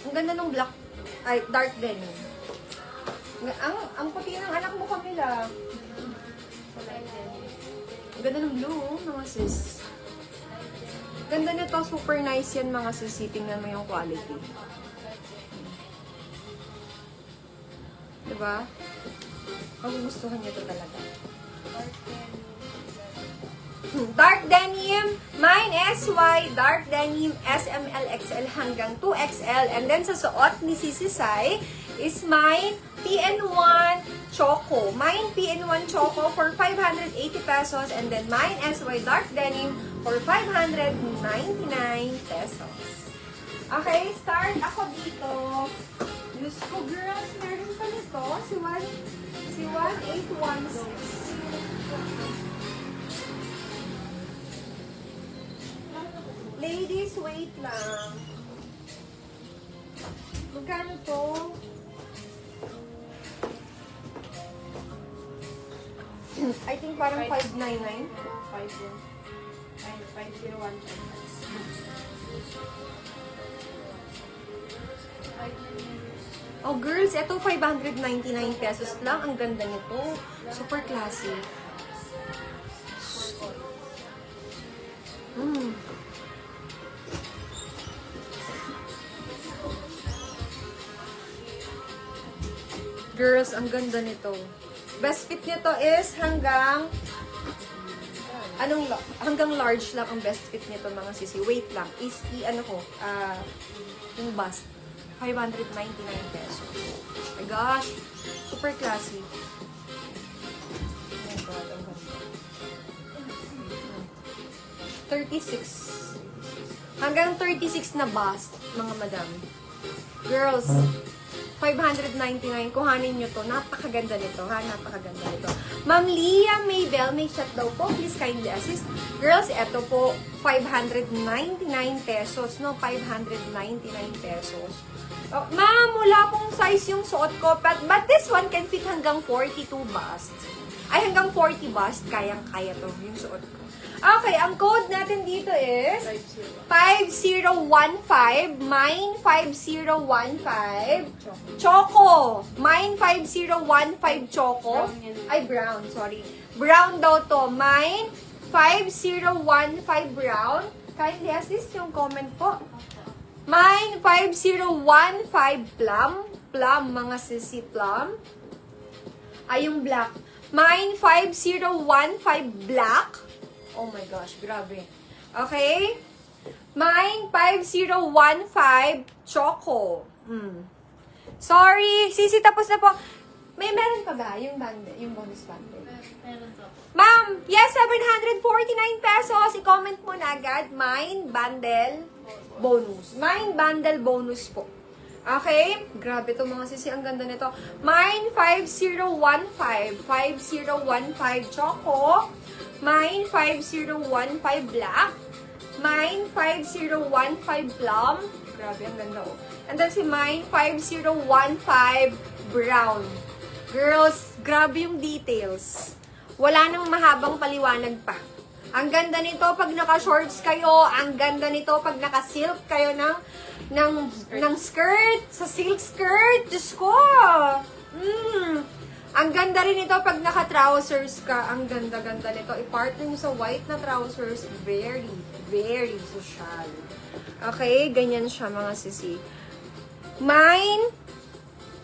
Ang ganda ng black, ay, dark denim. Ang puti ng anak mo, Camila. Ang ganda ng blue, mga sis. Ganda nito, super nice yan, mga sis. Tingnan mo yung quality. Diba? Magugustuhan nyo to talaga. Dark denim, mine SY, dark denim, SML, XL hanggang 2XL. And then sa suot ni Sisi Sai is mine PN1 Choco. Mine PN1 Choco for 580 pesos. And then mine SY dark denim for 599 pesos. Okay, start ako dito. Diyos ko, girls, meron pa nito. Si 1816. Ladies, wait lang. Magkano to? I think parang 599. 501. Oh, girls, ito 599 pesos lang. Ang ganda nito. Super classy. Girls, ang ganda nito. Best fit nito is hanggang hanggang large lang ang best fit nito, mga sisi. Wait lang. Yung bust. 599 pesos. Oh my gosh. Super classy. Oh my God, ang ganda. 36. Hanggang 36 na bust, mga madam. Girls, 599. Kuhanin nyo to. Napakaganda nito, ha? Napakaganda nito. Ma'am Leah Maybell, may chat daw po. Please kindly assist. Girls, eto po, 599 pesos, no? 599 pesos. Oh, ma'am, wala pong size yung suot ko. But this one can fit hanggang 42 bust. Ay, hanggang 40 bust. Kayang-kaya to, yung suot ko. Okay, ang code natin dito is 5015, mine 5015, Choco, mine 5015 Choco, ay brown, sorry, brown daw to, mine 5015 brown, kindly assist yung comment po, mine 5015 plum, mga sisi plum, ay yung black, mine 5015 black. Oh my gosh, grabe. Okay? Mine, 5015 Choco. Sorry, sisi, tapos na po. Meron pa ba yung bundle, yung bonus bundle? Meron po. Ma'am, yes, 749 pesos. I-comment mo na agad. Mine, bundle, bonus. Mine, bundle, bonus po. Okay? Grabe to, mga sisi. Ang ganda nito. Mine, 5015. 5015 Choco. Mine, 5015 black. Mine, 5015 plum. Grabe, ang ganda, oh. And then si mine, 5015 brown. Girls, grabe yung details. Wala nang mahabang paliwanag pa. Ang ganda nito pag naka-shorts kayo. Ang ganda nito pag naka-silk kayo ng skirt. Sa silk skirt. Diyos ko! Ang ganda rin ito pag naka-trousers ka. Ang ganda-ganda nito. I-partner mo sa white na trousers. Very, very social. Okay? Ganyan siya, mga sisi. Mine,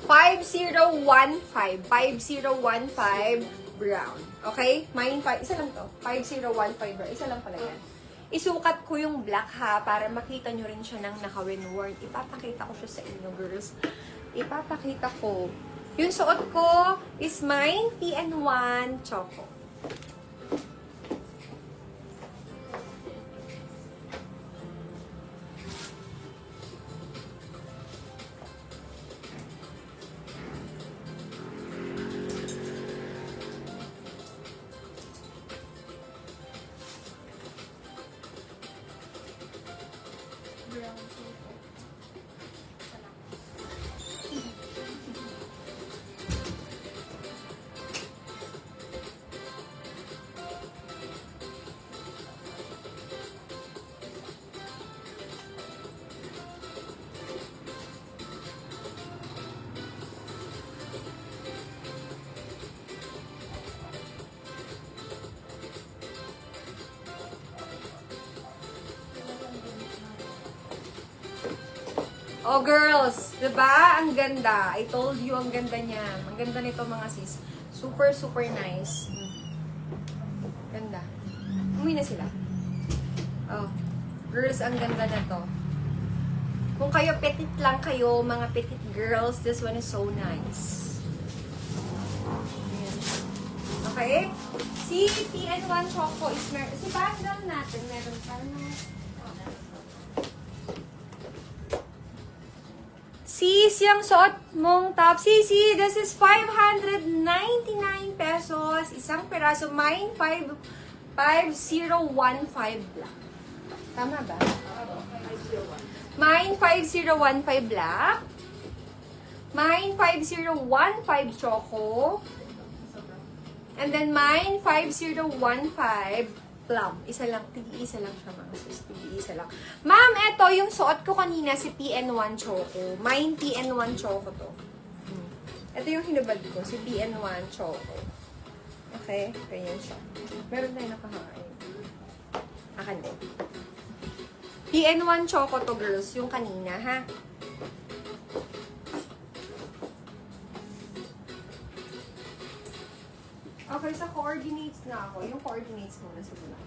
5015. 5015 brown. Okay? Mine, isa lang to. 5015 brown. Isa lang pala yan. Isukat ko yung black, ha, para makita nyo rin siya ng naka-win-worn. Ipapakita ko siya sa inyo, girls. Ipapakita ko. Yung suot ko is mine, PN1 Choco. Oh, girls, diba? Ang ganda. I told you, ang ganda niya. Ang ganda nito, mga sis. Super, super nice. Ganda. Umuwi na sila. Oh, girls, ang ganda na to. Kung kayo, petit lang kayo, mga petit girls, this one is so nice. Ayan. Okay? Si PN1 Choco is meron. Si background natin, meron pa. Sis, yung suot mong top. Sisi, this is 599 pesos. Isang peraso. Mine, 5015 black. Tama ba? Mine, 5015 black. Mine, 5015 choco. And then mine, 5015 plum. Isa lang, tig-isa lang siya, mga sis. Tig-isa lang. Ma'am, eto, yung suot ko kanina, si PN1 Choco. Mine PN1 Choco to. Ito yung hinubad ko, si PN1 Choco. Okay? Ganyan siya. Meron tayo nakakain. Akan din. PN1 Choco to, girls. Yung kanina, ha? Okay, sa coordinates na ako. Yung coordinates muna sa bulan.